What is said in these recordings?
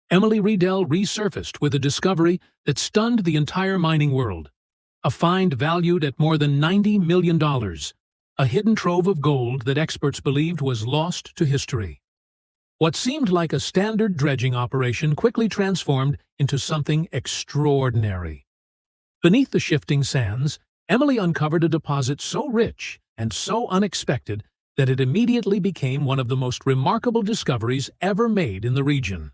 Emily Riedel resurfaced with a discovery that stunned the entire mining world. A find valued at more than $90 million, a hidden trove of gold that experts believed was lost to history. What seemed like a standard dredging operation quickly transformed into something extraordinary. Beneath the shifting sands, Emily uncovered a deposit so rich and so unexpected that it immediately became one of the most remarkable discoveries ever made in the region.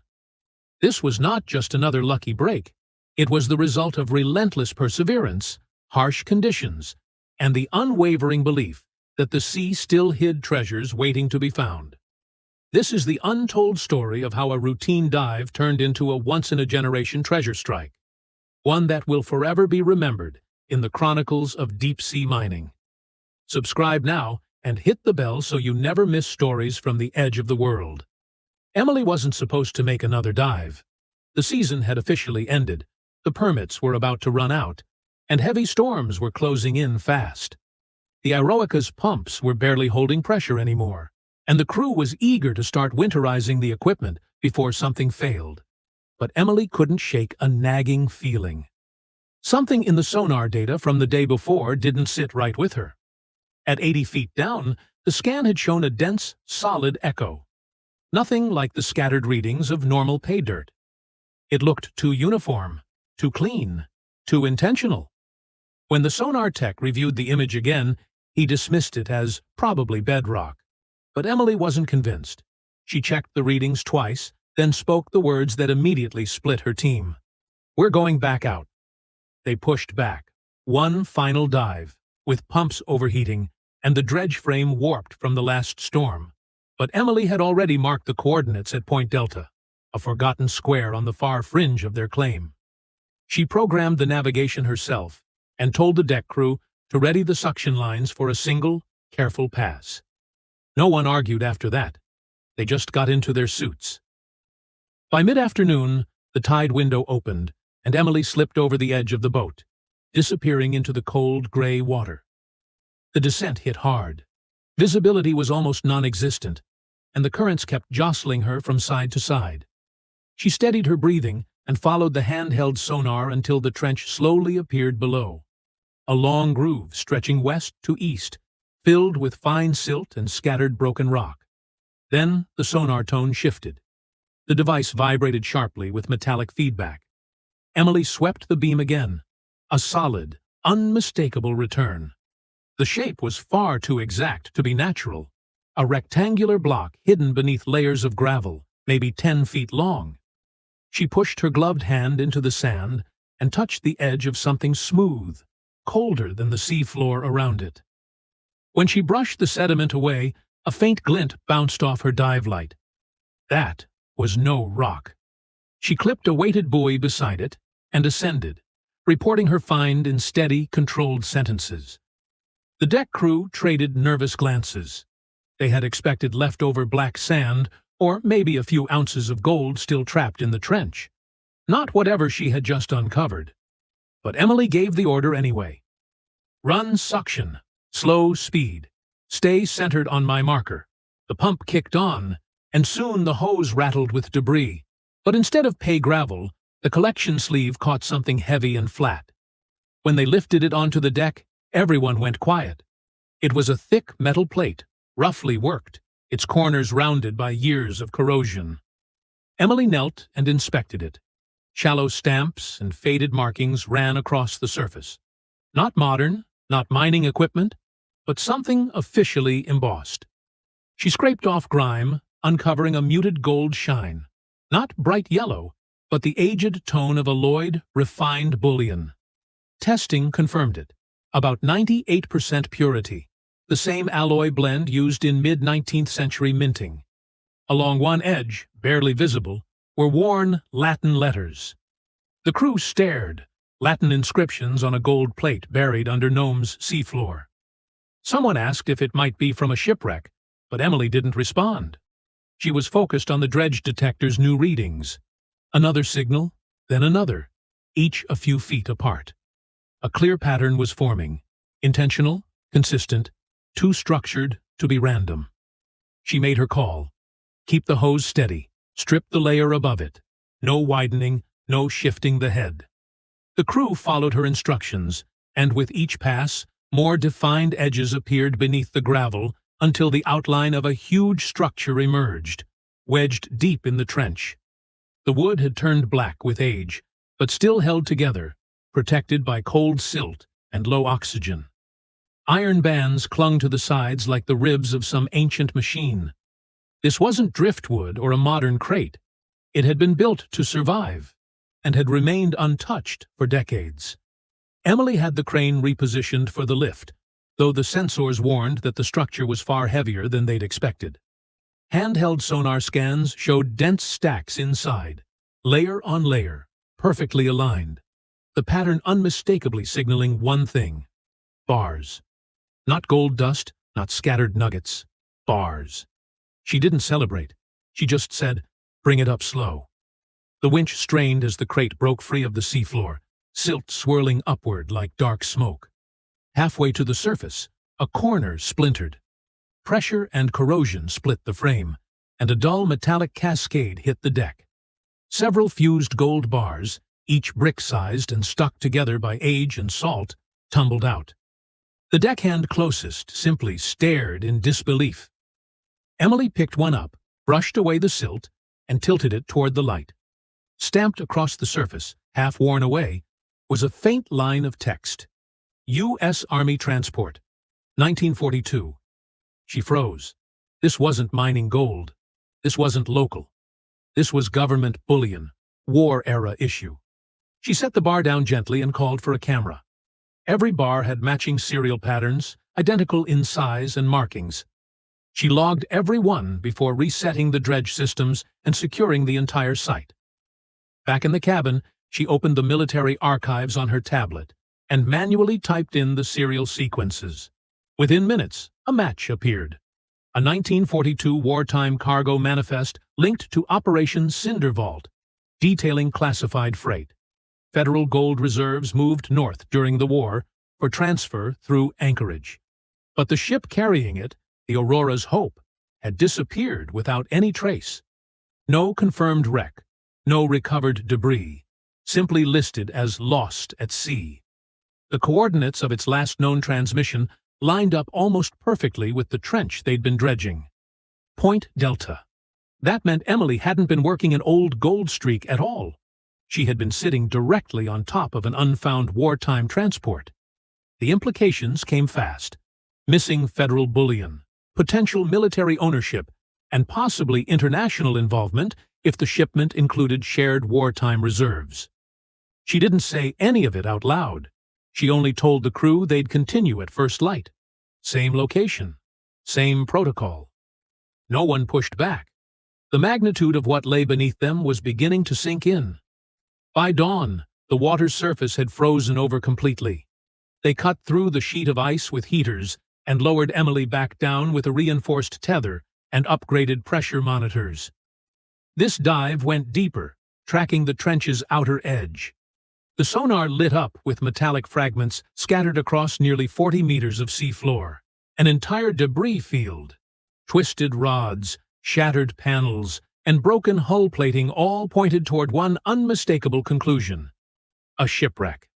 This was not just another lucky break. It was the result of relentless perseverance, harsh conditions, and the unwavering belief that the sea still hid treasures waiting to be found. This is the untold story of how a routine dive turned into a once-in-a-generation treasure strike, one that will forever be remembered in the chronicles of deep-sea mining. Subscribe now and hit the bell so you never miss stories from the edge of the world. Emily wasn't supposed to make another dive. The season had officially ended, the permits were about to run out, and heavy storms were closing in fast. The Iroica's pumps were barely holding pressure anymore, and the crew was eager to start winterizing the equipment before something failed. But Emily couldn't shake a nagging feeling. Something in the sonar data from the day before didn't sit right with her. At 80 feet down, the scan had shown a dense, solid echo. Nothing like the scattered readings of normal pay dirt. It looked too uniform, too clean, too intentional. When the sonar tech reviewed the image again, he dismissed it as probably bedrock. But Emily wasn't convinced. She checked the readings twice, then spoke the words that immediately split her team. "We're going back out." They pushed back. One final dive, with pumps overheating and the dredge frame warped from the last storm. But Emily had already marked the coordinates at Point Delta, a forgotten square on the far fringe of their claim. She programmed the navigation herself and told the deck crew to ready the suction lines for a single, careful pass. No one argued after that. They just got into their suits. By mid-afternoon, the tide window opened, and Emily slipped over the edge of the boat, disappearing into the cold, gray water. The descent hit hard. Visibility was almost non-existent, and the currents kept jostling her from side to side. She steadied her breathing and followed the handheld sonar until the trench slowly appeared below. A long groove stretching west to east, filled with fine silt and scattered broken rock. Then the sonar tone shifted. The device vibrated sharply with metallic feedback. Emily swept the beam again. A solid, unmistakable return. The shape was far too exact to be natural. A rectangular block hidden beneath layers of gravel, maybe 10 feet long. She pushed her gloved hand into the sand and touched the edge of something smooth, colder than the seafloor around it. When she brushed the sediment away, a faint glint bounced off her dive light. That was no rock. She clipped a weighted buoy beside it and ascended, reporting her find in steady, controlled sentences. The deck crew traded nervous glances. They had expected leftover black sand or maybe a few ounces of gold still trapped in the trench. Not whatever she had just uncovered. But Emily gave the order anyway. "Run suction. Slow speed. Stay centered on my marker." The pump kicked on, and soon the hose rattled with debris. But instead of pay gravel, the collection sleeve caught something heavy and flat. When they lifted it onto the deck, everyone went quiet. It was a thick metal plate, roughly worked, its corners rounded by years of corrosion. Emily knelt and inspected it. Shallow stamps and faded markings ran across the surface. Not modern, not mining equipment, but something officially embossed. She scraped off grime, uncovering a muted gold shine. Not bright yellow, but the aged tone of alloyed, refined bullion. Testing confirmed it. About 98% purity, the same alloy blend used in mid-19th century minting. Along one edge, barely visible, were worn Latin letters. The crew stared, Latin inscriptions on a gold plate buried under Nome's seafloor. Someone asked if it might be from a shipwreck, but Emily didn't respond. She was focused on the dredge detector's new readings. Another signal, then another, each a few feet apart. A clear pattern was forming, intentional, consistent, too structured to be random. She made her call. Keep the hose steady, strip the layer above it. No widening, no shifting the head. The crew followed her instructions, and with each pass, more defined edges appeared beneath the gravel until the outline of a huge structure emerged, wedged deep in the trench. The wood had turned black with age, but still held together, protected by cold silt and low oxygen. Iron bands clung to the sides like the ribs of some ancient machine. This wasn't driftwood or a modern crate. It had been built to survive, and had remained untouched for decades. Emily had the crane repositioned for the lift, though the sensors warned that the structure was far heavier than they'd expected. Handheld sonar scans showed dense stacks inside, layer on layer, perfectly aligned, the pattern unmistakably signaling one thing: bars. Not gold dust, not scattered nuggets. Bars. She didn't celebrate. She just said, "Bring it up slow." The winch strained as the crate broke free of the seafloor, silt swirling upward like dark smoke. Halfway to the surface, a corner splintered. Pressure and corrosion split the frame, and a dull metallic cascade hit the deck. Several fused gold bars, each brick-sized and stuck together by age and salt, tumbled out. The deckhand closest simply stared in disbelief. Emily picked one up, brushed away the silt, and tilted it toward the light. Stamped across the surface, half worn away, was a faint line of text. U.S. Army Transport, 1942. She froze. This wasn't mining gold. This wasn't local. This was government bullion, war-era issue. She set the bar down gently and called for a camera. Every bar had matching serial patterns, identical in size and markings. She logged every one before resetting the dredge systems and securing the entire site. Back in the cabin, she opened the military archives on her tablet and manually typed in the serial sequences. Within minutes, a match appeared. A 1942 wartime cargo manifest linked to Operation Cinder Vault, detailing classified freight. Federal gold reserves moved north during the war for transfer through Anchorage. But the ship carrying it, the Aurora's Hope, had disappeared without any trace. No confirmed wreck, no recovered debris, simply listed as lost at sea. The coordinates of its last known transmission lined up almost perfectly with the trench they'd been dredging. Point Delta. That meant Emily hadn't been working an old gold streak at all. She had been sitting directly on top of an unfound wartime transport. The implications came fast. Missing federal bullion, potential military ownership, and possibly international involvement if the shipment included shared wartime reserves. She didn't say any of it out loud. She only told the crew they'd continue at first light. Same location, same protocol. No one pushed back. The magnitude of what lay beneath them was beginning to sink in. By dawn, the water's surface had frozen over completely. They cut through the sheet of ice with heaters and lowered Emily back down with a reinforced tether and upgraded pressure monitors. This dive went deeper, tracking the trench's outer edge. The sonar lit up with metallic fragments scattered across nearly 40 meters of seafloor, an entire debris field. Twisted rods, shattered panels, and broken hull plating all pointed toward one unmistakable conclusion: a shipwreck.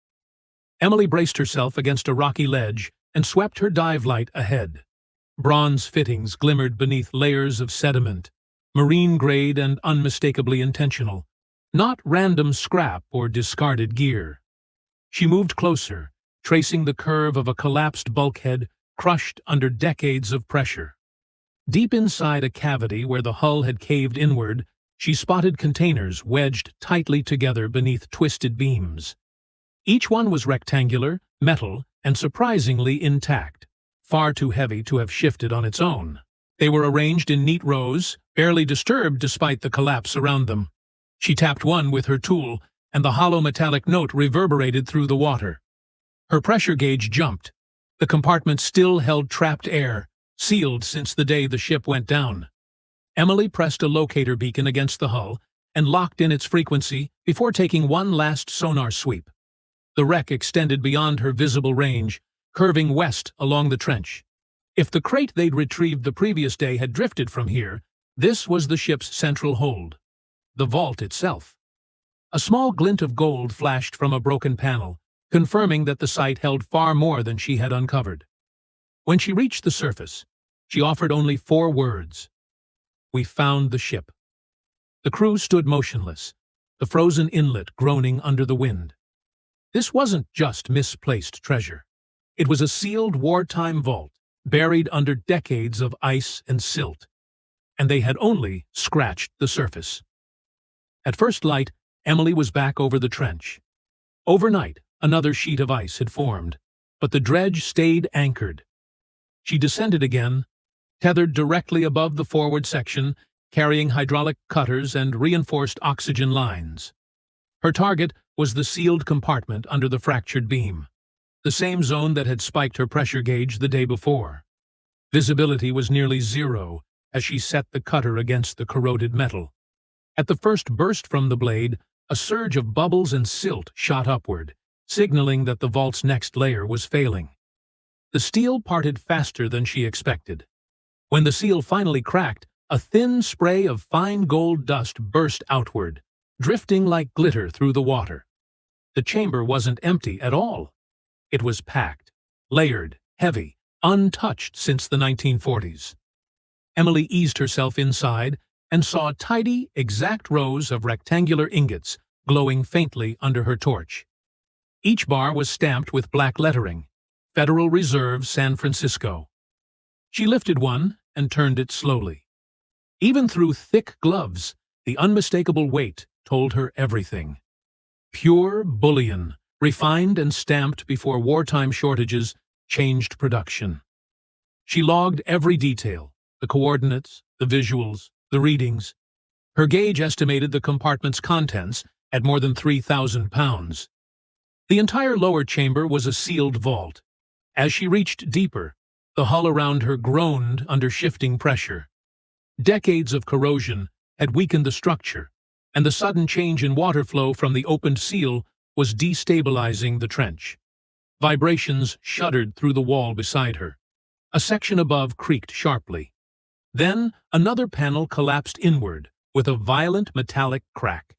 Emily braced herself against a rocky ledge and swept her dive light ahead. Bronze fittings glimmered beneath layers of sediment, marine-grade and unmistakably intentional, not random scrap or discarded gear. She moved closer, tracing the curve of a collapsed bulkhead crushed under decades of pressure. Deep inside a cavity where the hull had caved inward, she spotted containers wedged tightly together beneath twisted beams. Each one was rectangular, metal, and surprisingly intact, far too heavy to have shifted on its own. They were arranged in neat rows, barely disturbed despite the collapse around them. She tapped one with her tool, and the hollow metallic note reverberated through the water. Her pressure gauge jumped. The compartment still held trapped air, sealed since the day the ship went down. Emily pressed a locator beacon against the hull and locked in its frequency before taking one last sonar sweep. The wreck extended beyond her visible range, curving west along the trench. If the crate they'd retrieved the previous day had drifted from here, this was the ship's central hold. The vault itself. A small glint of gold flashed from a broken panel, confirming that the site held far more than she had uncovered. When she reached the surface, she offered only 4 words. "We found the ship." The crew stood motionless, the frozen inlet groaning under the wind. This wasn't just misplaced treasure. It was a sealed wartime vault, buried under decades of ice and silt, and they had only scratched the surface. At first light, Emily was back over the trench. Overnight, another sheet of ice had formed, but the dredge stayed anchored. She descended again, tethered directly above the forward section, carrying hydraulic cutters and reinforced oxygen lines. Her target was the sealed compartment under the fractured beam, the same zone that had spiked her pressure gauge the day before. Visibility was nearly zero as she set the cutter against the corroded metal. At the first burst from the blade, a surge of bubbles and silt shot upward, signaling that the vault's next layer was failing. The steel parted faster than she expected. When the seal finally cracked, a thin spray of fine gold dust burst outward, drifting like glitter through the water. The chamber wasn't empty at all. It was packed, layered, heavy, untouched since the 1940s. Emily eased herself inside and saw tidy, exact rows of rectangular ingots glowing faintly under her torch. Each bar was stamped with black lettering, Federal Reserve, San Francisco. She lifted one and turned it slowly. Even through thick gloves, the unmistakable weight told her everything. Pure bullion, refined and stamped before wartime shortages changed production. She logged every detail, the coordinates, the visuals, the readings. Her gauge estimated the compartment's contents at more than 3,000 pounds. The entire lower chamber was a sealed vault. As she reached deeper, the hull around her groaned under shifting pressure. Decades of corrosion had weakened the structure, and the sudden change in water flow from the opened seal was destabilizing the trench. Vibrations shuddered through the wall beside her. A section above creaked sharply. Then another panel collapsed inward with a violent metallic crack.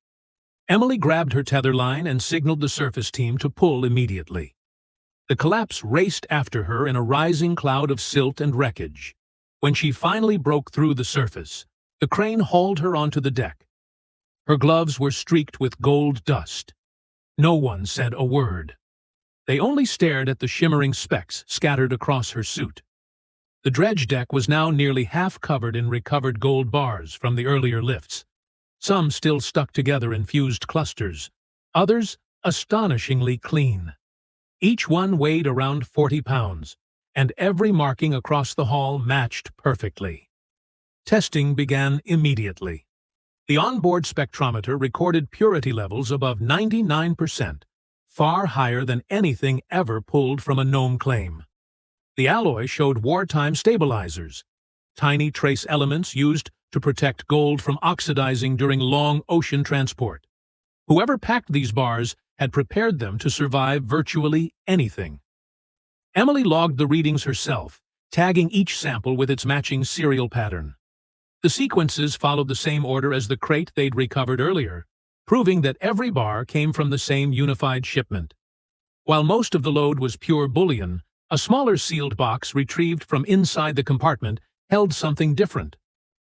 Emily grabbed her tether line and signaled the surface team to pull immediately. The collapse raced after her in a rising cloud of silt and wreckage. When she finally broke through the surface, the crane hauled her onto the deck. Her gloves were streaked with gold dust. No one said a word. They only stared at the shimmering specks scattered across her suit. The dredge deck was now nearly half covered in recovered gold bars from the earlier lifts. Some still stuck together in fused clusters, others astonishingly clean. Each one weighed around 40 pounds, and every marking across the hull matched perfectly. Testing began immediately. The onboard spectrometer recorded purity levels above 99%, far higher than anything ever pulled from a Nome claim. The alloy showed wartime stabilizers, tiny trace elements used to protect gold from oxidizing during long ocean transport. Whoever packed these bars had prepared them to survive virtually anything. Emily logged the readings herself, tagging each sample with its matching serial pattern. The sequences followed the same order as the crate they'd recovered earlier, proving that every bar came from the same unified shipment. While most of the load was pure bullion, a smaller sealed box retrieved from inside the compartment held something different.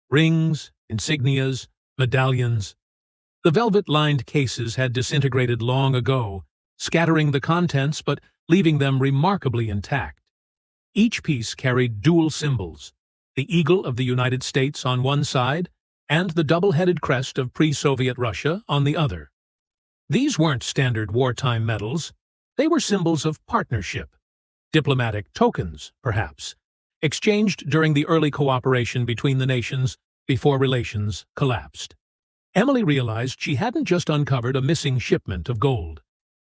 Rings, insignias, medallions. The velvet-lined cases had disintegrated long ago, scattering the contents but leaving them remarkably intact. Each piece carried dual symbols, the eagle of the United States on one side and the double-headed crest of pre-Soviet Russia on the other. These weren't standard wartime medals. They were symbols of partnership. Diplomatic tokens, perhaps, exchanged during the early cooperation between the nations before relations collapsed. Emily realized she hadn't just uncovered a missing shipment of gold.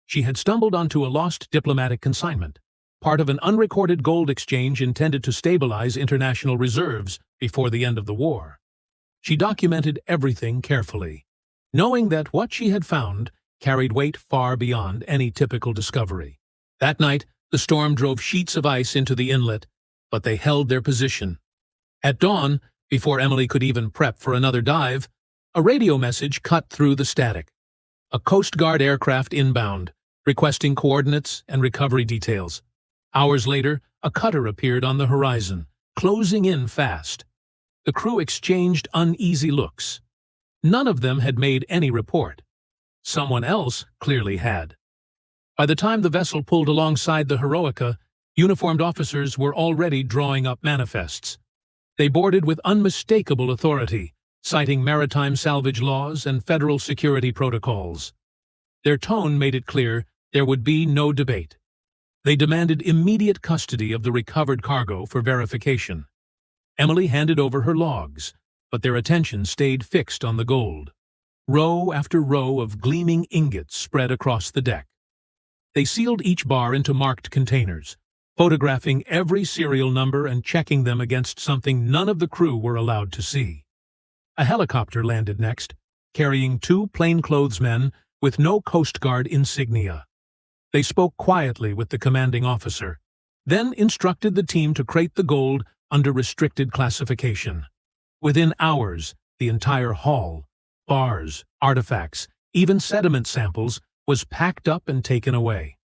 She had stumbled onto a lost diplomatic consignment, part of an unrecorded gold exchange intended to stabilize international reserves before the end of the war. She documented everything carefully, knowing that what she had found carried weight far beyond any typical discovery. That night, the storm drove sheets of ice into the inlet, but they held their position. At dawn, before Emily could even prep for another dive, a radio message cut through the static. A Coast Guard aircraft inbound, requesting coordinates and recovery details. Hours later, a cutter appeared on the horizon, closing in fast. The crew exchanged uneasy looks. None of them had made any report. Someone else clearly had. By the time the vessel pulled alongside the Heroica, uniformed officers were already drawing up manifests. They boarded with unmistakable authority, citing maritime salvage laws and federal security protocols. Their tone made it clear there would be no debate. They demanded immediate custody of the recovered cargo for verification. Emily handed over her logs, but their attention stayed fixed on the gold. Row after row of gleaming ingots spread across the deck. They sealed each bar into marked containers, photographing every serial number and checking them against something none of the crew were allowed to see. A helicopter landed next, carrying 2 plainclothesmen with no Coast Guard insignia. They spoke quietly with the commanding officer, then instructed the team to crate the gold under restricted classification. Within hours, the entire haul, bars, artifacts, even sediment samples, was packed up and taken away.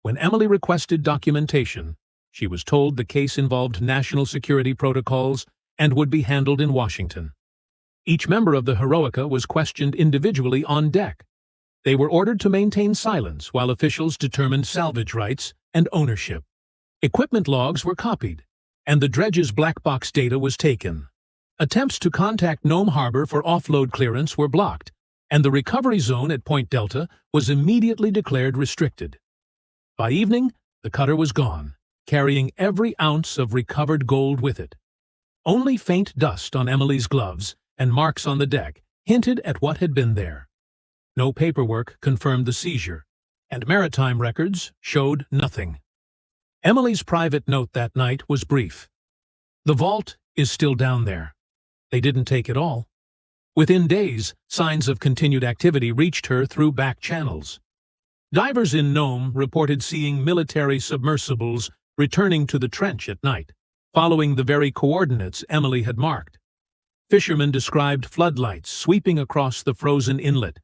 When Emily requested documentation, she was told the case involved national security protocols and would be handled in Washington. Each member of the Heroica was questioned individually on deck. They were ordered to maintain silence while officials determined salvage rights and ownership. Equipment logs were copied, and the dredge's black box data was taken. Attempts to contact Nome Harbor for offload clearance were blocked, and the recovery zone at Point Delta was immediately declared restricted. By evening, the cutter was gone, carrying every ounce of recovered gold with it. Only faint dust on Emily's gloves and marks on the deck hinted at what had been there. No paperwork confirmed the seizure, and maritime records showed nothing. Emily's private note that night was brief. "The vault is still down there. They didn't take it all." Within days, signs of continued activity reached her through back channels. Divers in Nome reported seeing military submersibles returning to the trench at night, following the very coordinates Emily had marked. Fishermen described floodlights sweeping across the frozen inlet,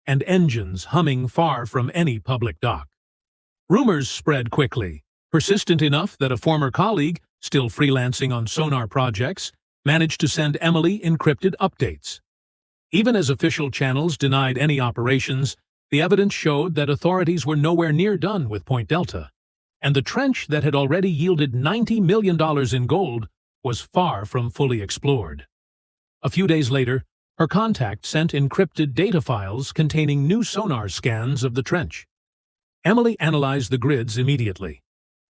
and engines humming far from any public dock. Rumors spread quickly, persistent enough that a former colleague, still freelancing on sonar projects, managed to send Emily encrypted updates. Even as official channels denied any operations, the evidence showed that authorities were nowhere near done with Point Delta, and the trench that had already yielded $90 million in gold was far from fully explored. A few days later, her contact sent encrypted data files containing new sonar scans of the trench. Emily analyzed the grids immediately.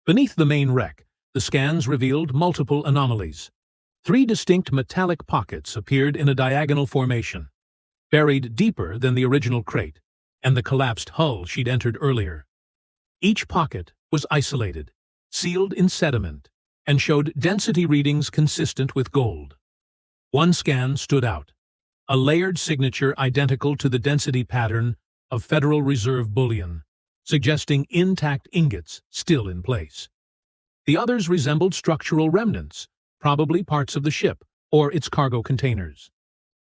Beneath the main wreck, the scans revealed multiple anomalies. 3 distinct metallic pockets appeared in a diagonal formation, buried deeper than the original crate and the collapsed hull she'd entered earlier. Each pocket was isolated, sealed in sediment, and showed density readings consistent with gold. One scan stood out. A layered signature identical to the density pattern of Federal Reserve bullion, suggesting intact ingots still in place. The others resembled structural remnants, probably parts of the ship or its cargo containers.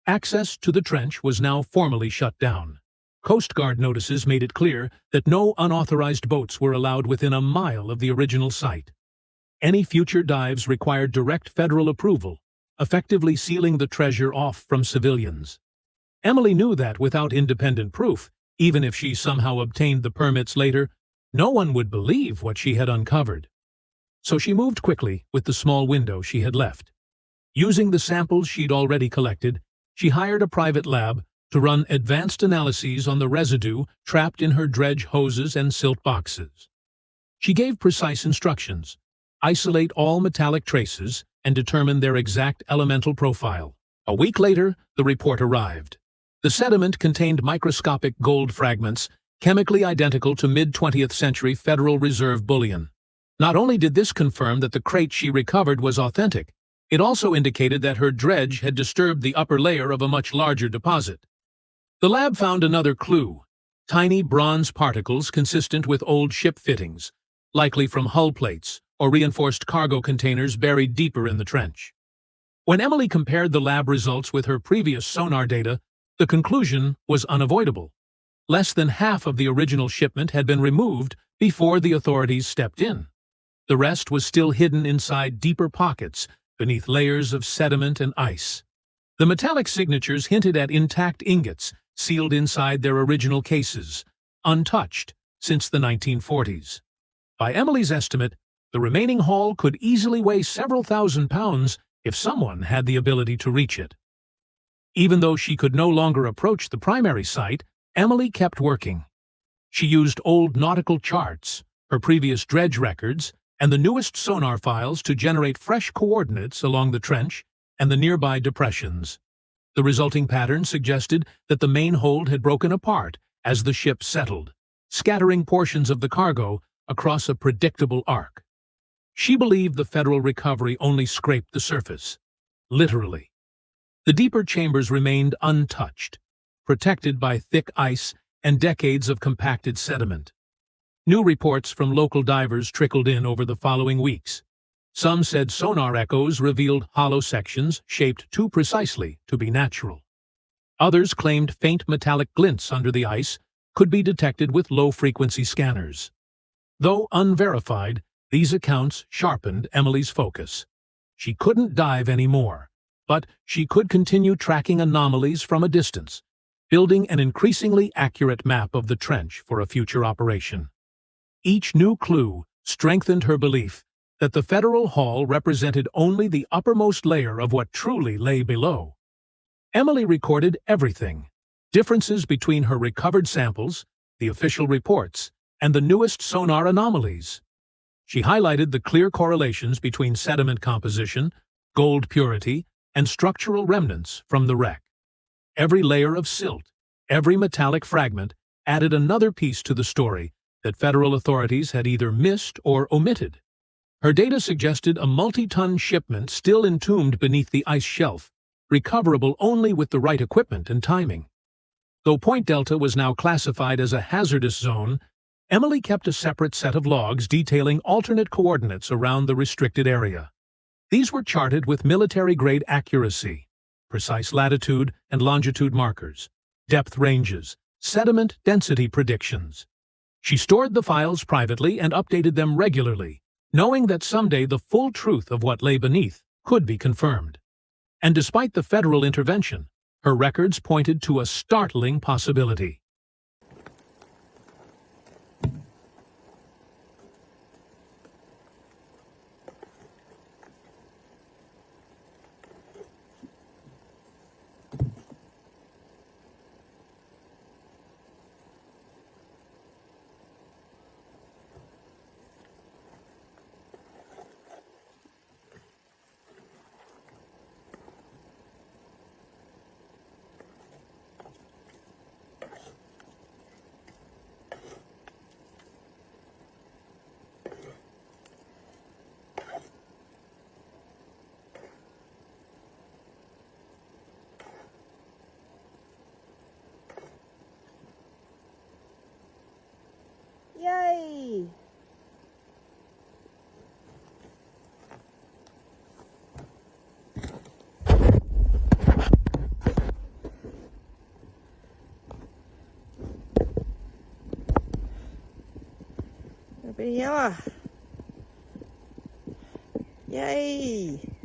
Access to the trench was now formally shut down. Coast Guard notices made it clear that no unauthorized boats were allowed within a mile of the original site. Any future dives required direct federal approval, effectively sealing the treasure off from civilians. Emily knew that without independent proof, even if she somehow obtained the permits later, no one would believe what she had uncovered. So she moved quickly with the small window she had left. Using the samples she'd already collected, she hired a private lab to run advanced analyses on the residue trapped in her dredge hoses and silt boxes. She gave precise instructions: isolate all metallic traces and determine their exact elemental profile. A week later, the report arrived. The sediment contained microscopic gold fragments, chemically identical to mid-20th century Federal Reserve bullion. Not only did this confirm that the crate she recovered was authentic, it also indicated that her dredge had disturbed the upper layer of a much larger deposit. The lab found another clue: tiny bronze particles consistent with old ship fittings, likely from hull plates or reinforced cargo containers buried deeper in the trench. When Emily compared the lab results with her previous sonar data, the conclusion was unavoidable. Less than half of the original shipment had been removed before the authorities stepped in. The rest was still hidden inside deeper pockets beneath layers of sediment and ice. The metallic signatures hinted at intact ingots sealed inside their original cases, untouched since the 1940s. By Emily's estimate, the remaining haul could easily weigh several thousand pounds if someone had the ability to reach it. Even though she could no longer approach the primary site, Emily kept working. She used old nautical charts, her previous dredge records, and the newest sonar files to generate fresh coordinates along the trench and the nearby depressions. The resulting pattern suggested that the main hold had broken apart as the ship settled, scattering portions of the cargo across a predictable arc. She believed the federal recovery only scraped the surface, literally. The deeper chambers remained untouched, protected by thick ice and decades of compacted sediment. New reports from local divers trickled in over the following weeks. Some said sonar echoes revealed hollow sections shaped too precisely to be natural. Others claimed faint metallic glints under the ice could be detected with low-frequency scanners. Though unverified, these accounts sharpened Emily's focus. She couldn't dive anymore, but she could continue tracking anomalies from a distance, building an increasingly accurate map of the trench for a future operation. Each new clue strengthened her belief that the federal haul represented only the uppermost layer of what truly lay below. Emily recorded everything: differences between her recovered samples, the official reports, and the newest sonar anomalies. She highlighted the clear correlations between sediment composition, gold purity, and structural remnants from the wreck. Every layer of silt, every metallic fragment, added another piece to the story that federal authorities had either missed or omitted. Her data suggested a multi-ton shipment still entombed beneath the ice shelf, recoverable only with the right equipment and timing. Though Point Delta was now classified as a hazardous zone, Emily kept a separate set of logs detailing alternate coordinates around the restricted area. These were charted with military-grade accuracy: precise latitude and longitude markers, depth ranges, sediment density predictions. She stored the files privately and updated them regularly, knowing that someday the full truth of what lay beneath could be confirmed. And despite the federal intervention, her records pointed to a startling possibility. Yay! Yay!